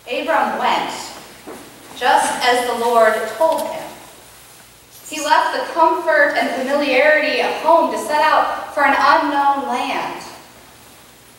Abram went, just as the Lord told him. He left the comfort and familiarity of home to set out for an unknown land.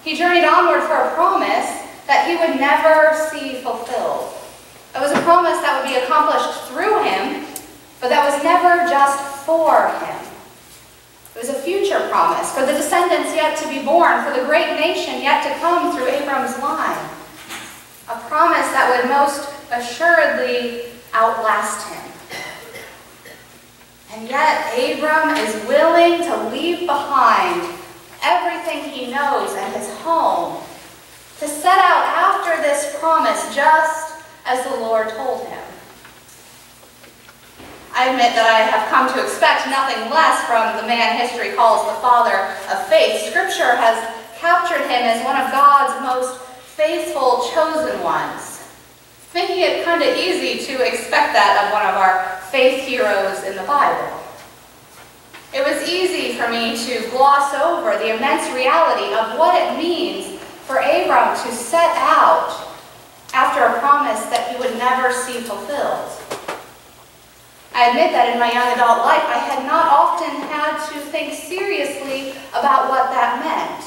He journeyed onward for a promise that he would never see fulfilled. It was a promise that would be accomplished through him, but that was never just for him. It was a future promise for the descendants yet to be born, for the great nation yet to come through Abram's line. A promise that would most assuredly outlast him. And yet Abram is willing to leave behind everything he knows and his home to set out after this promise just as the Lord told him. I admit that I have come to expect nothing less from the man history calls the father of faith. Scripture has captured him as one of God's most faithful chosen ones, making it kind of easy to expect that of one of our faith heroes in the Bible. It was easy for me to gloss over the immense reality of what it means for Abram to set out after a promise that he would never see fulfilled. I admit that in my young adult life, I had not often had to think seriously about what that meant.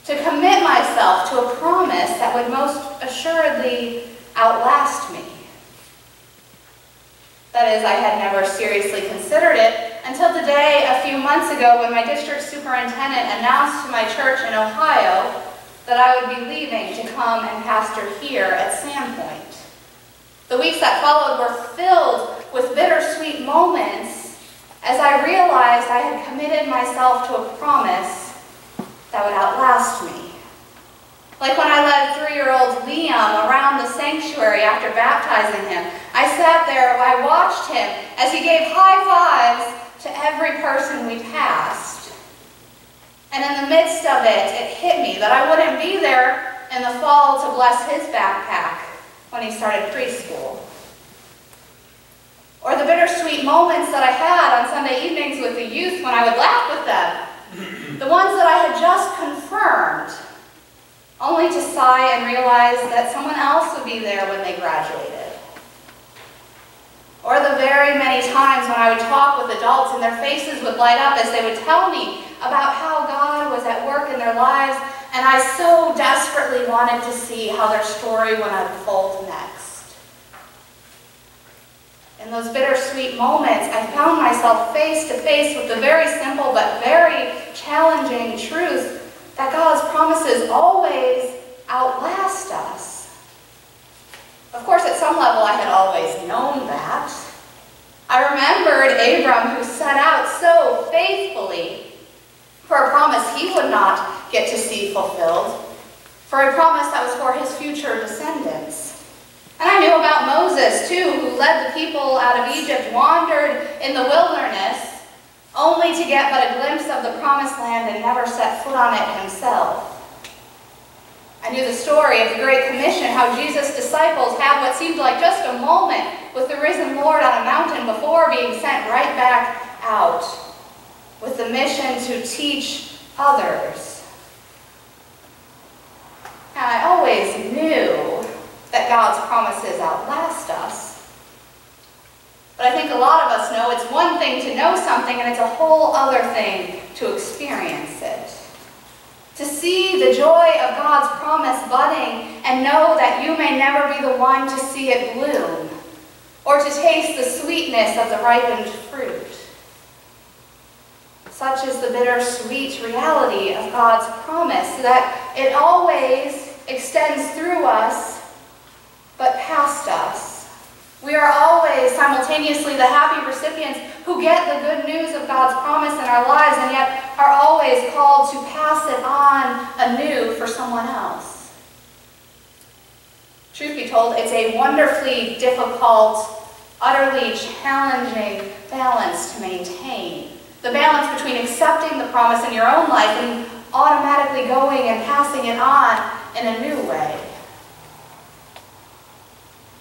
To commit myself to a promise that would most assuredly outlast me. That is, I had never seriously considered it until the day a few months ago when my district superintendent announced to my church in Ohio that I would be leaving to come and pastor here at Sandpoint. The weeks that followed were filled with bittersweet moments as I realized I had committed myself to a promise that would outlast me. Like when I led 3-year-old Liam around the sanctuary after baptizing him, I sat there, I watched him as he gave high fives to every person we passed. And in the midst of it, it hit me that I wouldn't be there in the fall to bless his backpack when he started preschool. Or the bittersweet moments that I had on Sunday evenings with the youth when I would laugh with them. The ones that I had just confirmed, only to sigh and realize that someone else would be there when they graduated. Or the very many times when I would talk with adults and their faces would light up as they would tell me about how God was at work in their lives, and I so desperately wanted to see how their story would unfold next. In those bittersweet moments, I found myself face to face with the very simple but very challenging truth that God's promises always outlast us. Of course, at some level, I had always known that. I remembered Abram who set out so faithfully for a promise he would not get to see fulfilled, for a promise that was for his future descendants. And I knew about Moses, too, who led the people out of Egypt, wandered in the wilderness, only to get but a glimpse of the promised land and never set foot on it himself. I knew the story of the Great Commission, how Jesus' disciples had what seemed like just a moment with the risen Lord on a mountain before being sent right back out with the mission to teach others. And I always knew that God's promises outlast us. But I think a lot of us know it's one thing to know something and it's a whole other thing to experience it. To see the joy of God's promise budding and know that you may never be the one to see it bloom or to taste the sweetness of the ripened fruit. Such is the bittersweet reality of God's promise, that it always extends through us, but past us. We are always simultaneously the happy recipients who get the good news of God's promise in our lives, and yet are always called to pass it on anew for someone else. Truth be told, it's a wonderfully difficult, utterly challenging balance to maintain. The balance between accepting the promise in your own life and automatically going and passing it on in a new way.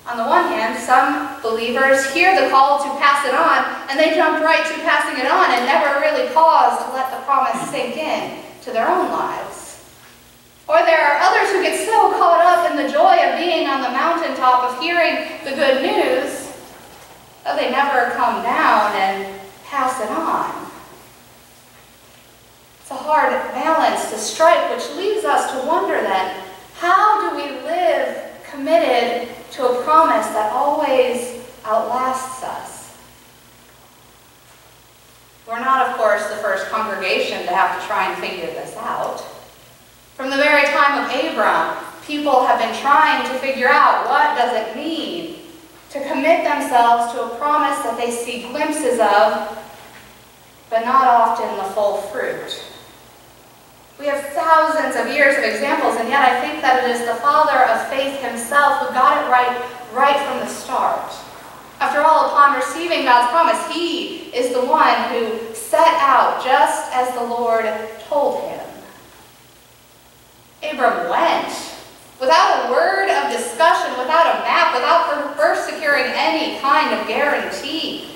On the one hand, some believers hear the call to pass it on and they jump right to passing it on and never really pause to let the promise sink in to their own lives. Or there are others who get so caught up in the joy of being on the mountaintop, of hearing the good news, that they never come down and pass it on. It's a hard balance to strike, which leaves us to wonder then, how do we live committed to a promise that always outlasts us? We're not, of course, the first congregation to have to try and figure this out. From the very time of Abram, people have been trying to figure out what does it mean to commit themselves to a promise that they see glimpses of, but not often the full fruit. We have thousands of years of examples, and yet I think that it is the father of faith himself who got it right from the start. After all, upon receiving God's promise, he is the one who set out just as the Lord told him. Abram went without a word of discussion, without a map, without first securing any kind of guarantee,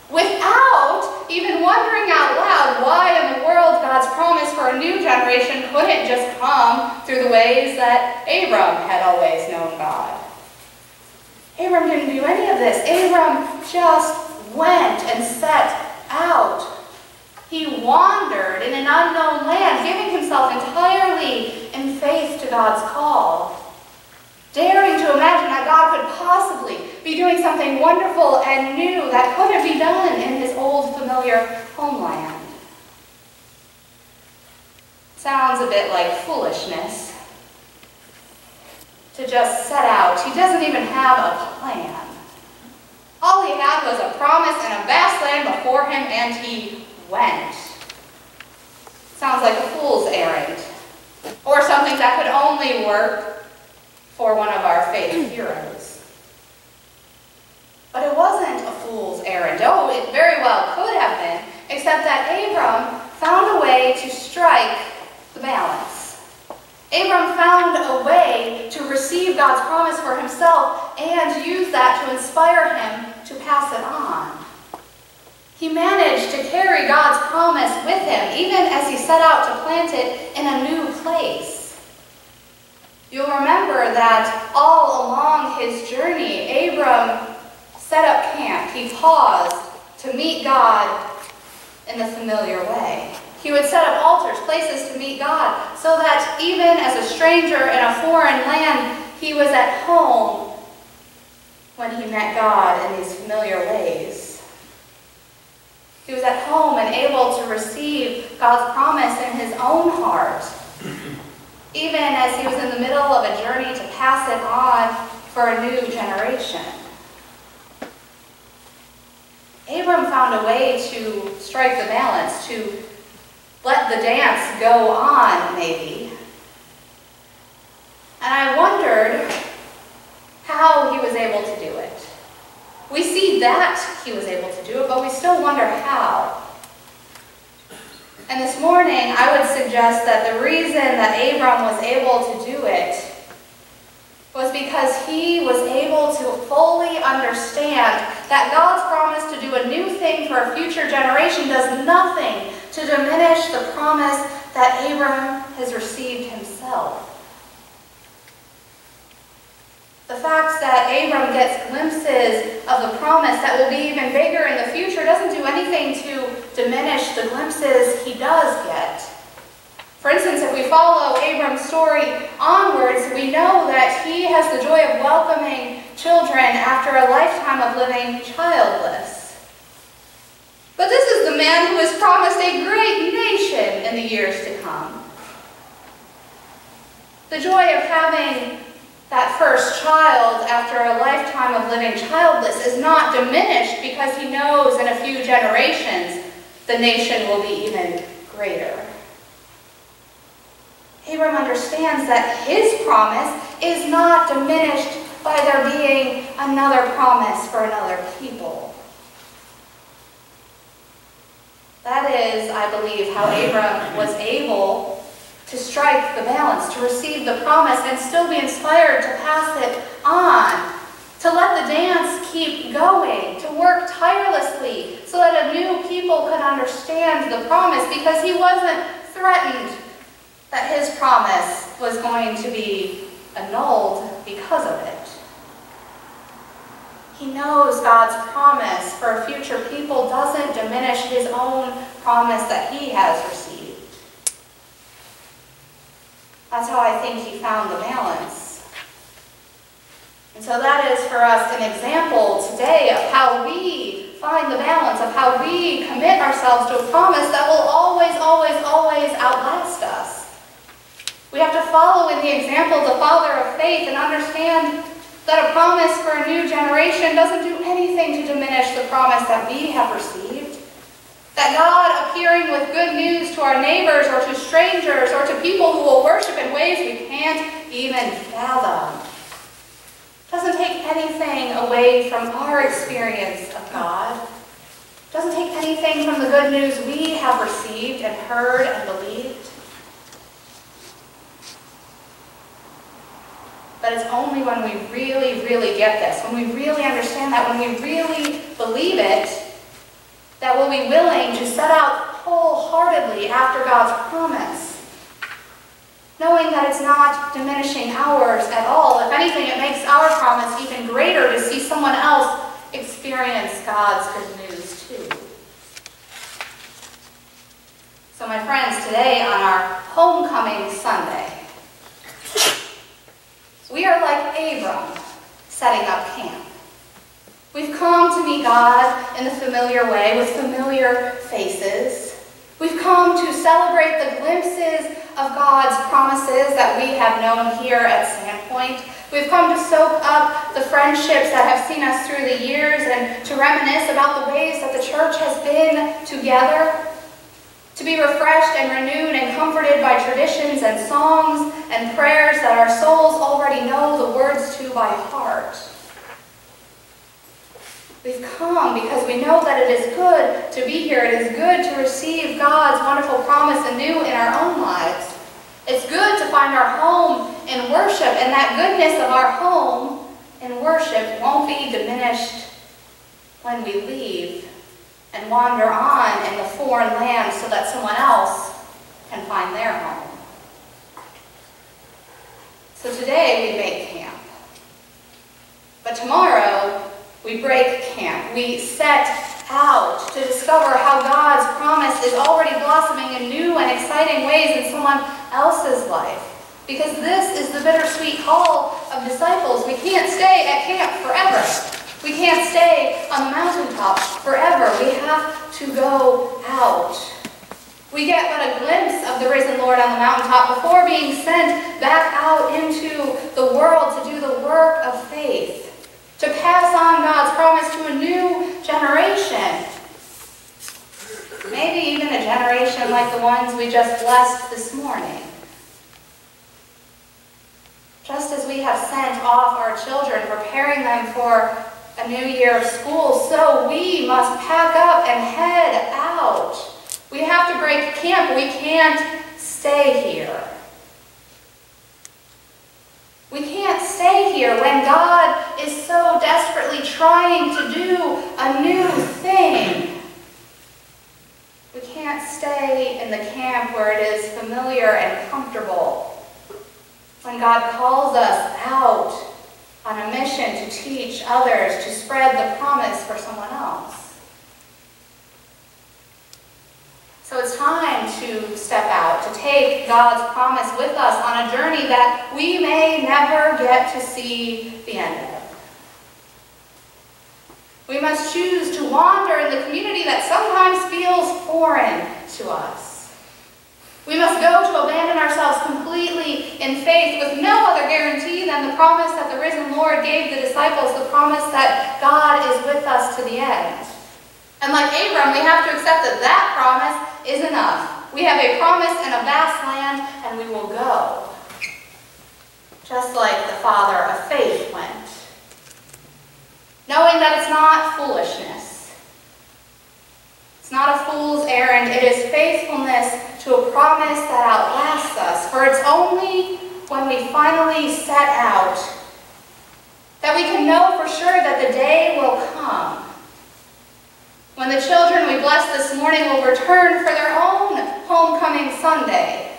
without even wondering out loud why in the world God's promise for a new generation couldn't just come through the ways that Abram had always known God. Abram didn't do any of this. Abram just went and set out. He wandered in an unknown land, giving himself entirely in faith to God's call, daring to imagine that God could possibly be doing something wonderful and new that couldn't be done in his old familiar homeland. Sounds a bit like foolishness to just set out. He doesn't even have a plan. All he had was a promise and a vast land before him, and he went. Sounds like a fool's errand, or something that could only work for one of our faith heroes. But it wasn't a fool's errand. Oh, it very well could have been, except that Abram found a way to strike the balance. Abram found a way to receive God's promise for himself and use that to inspire him to pass it on. He managed to carry God's promise with him, even as he set out to plant it in a new place. You'll remember that all along his journey, Abram set up camp. He paused to meet God in a familiar way. He would set up altars, places to meet God, so that even as a stranger in a foreign land, he was at home when he met God in these familiar ways. He was at home and able to receive God's promise in his own heart, even as he was in the middle of a journey to pass it on for a new generation. Abram found a way to strike the balance, to let the dance go on, maybe. And I wondered how he was able to do it. We see that he was able to do it, but we still wonder how. And this morning, I would suggest that the reason that Abram was able to do it was because he was able to fully understand that God's promise to do a new thing for a future generation does nothing to diminish the promise that Abram has received himself. The fact that Abram gets glimpses of the promise that will be even bigger in the future doesn't do anything to diminish the glimpses he does get. For instance, if we follow Abram's story onwards, we know that he has the joy of welcoming children after a lifetime of living childless. But this is the man who is promised a great nation in the years to come. The joy of having that first child after a lifetime of living childless is not diminished because he knows in a few generations the nation will be even greater. Abram understands that his promise is not diminished by there being another promise for another people. That is, I believe, how Abram was able to strike the balance, to receive the promise and still be inspired to pass it on, to let the dance keep going, to work tirelessly so that a new people could understand the promise because he wasn't threatened. He wasn't afraid. He wasn't that his promise was going to be annulled because of it. He knows God's promise for a future people doesn't diminish his own promise that he has received. That's how I think he found the balance. And so that is for us an example today of how we find the balance, of how we commit ourselves to a promise that will always, always, always outlast us. We have to follow in the example of the father of faith and understand that a promise for a new generation doesn't do anything to diminish the promise that we have received. That God appearing with good news to our neighbors or to strangers or to people who will worship in ways we can't even fathom doesn't take anything away from our experience of God. Doesn't take anything from the good news we have received and heard and believed. But it's only when we really, really get this, when we really understand that, when we really believe it, that we'll be willing to set out wholeheartedly after God's promise, knowing that it's not diminishing ours at all. If anything, it makes our promise even greater to see someone else experience God's good news too. So my friends, today on our Homecoming Sunday, we are like Abram setting up camp. We've come to meet God in the familiar way with familiar faces. We've come to celebrate the glimpses of God's promises that we have known here at Sandpoint. We've come to soak up the friendships that have seen us through the years and to reminisce about the ways that the church has been together, to be refreshed and renewed and comforted by traditions and songs and prayers that our souls already know the words to by heart. We've come because we know that it is good to be here. It is good to receive God's wonderful promise anew in our own lives. It's good to find our home in worship, and that goodness of our home in worship won't be diminished when we leave and wander on in the foreign land so that someone else can find their home. So today we make camp. But tomorrow we break camp. We set out to discover how God's promise is already blossoming in new and exciting ways in someone else's life. Because this is the bittersweet call of disciples. We can't stay at camp forever. We can't stay on the mountaintop forever. We have to go out. We get but a glimpse of the risen Lord on the mountaintop before being sent back out into the world to do the work of faith, to pass on God's promise to a new generation. Maybe even a generation like the ones we just blessed this morning. Just as we have sent off our children, preparing them for a new year of school, so we must pack up and head out. We have to break camp. We can't stay here. We can't stay here when God is so desperately trying to do a new thing. We can't stay in the camp where it is familiar and comfortable. When God calls us out on a mission to teach others, to spread the promise for someone else. So it's time to step out, to take God's promise with us on a journey that we may never get to see the end of. We must choose to wander in the community that sometimes feels foreign to us. We must go to abandon ourselves completely in faith with no other guarantee than the promise that the risen Lord gave the disciples, the promise that God is with us to the end. And like Abram, we have to accept that that promise is enough. We have a promise in a vast land, and we will go. Just like the father of faith went. Knowing that it's not foolishness. It's not a fool's errand. It is faithfulness to a promise that outlasts us. For it's only when we finally set out that we can know for sure that the day will come when the children we blessed this morning will return for their own homecoming Sunday.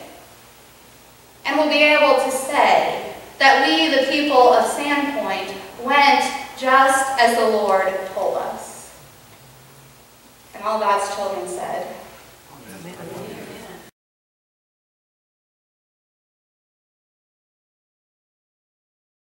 be able to say that we, the people of Sandpoint, went just as the Lord told us. And all God's children said,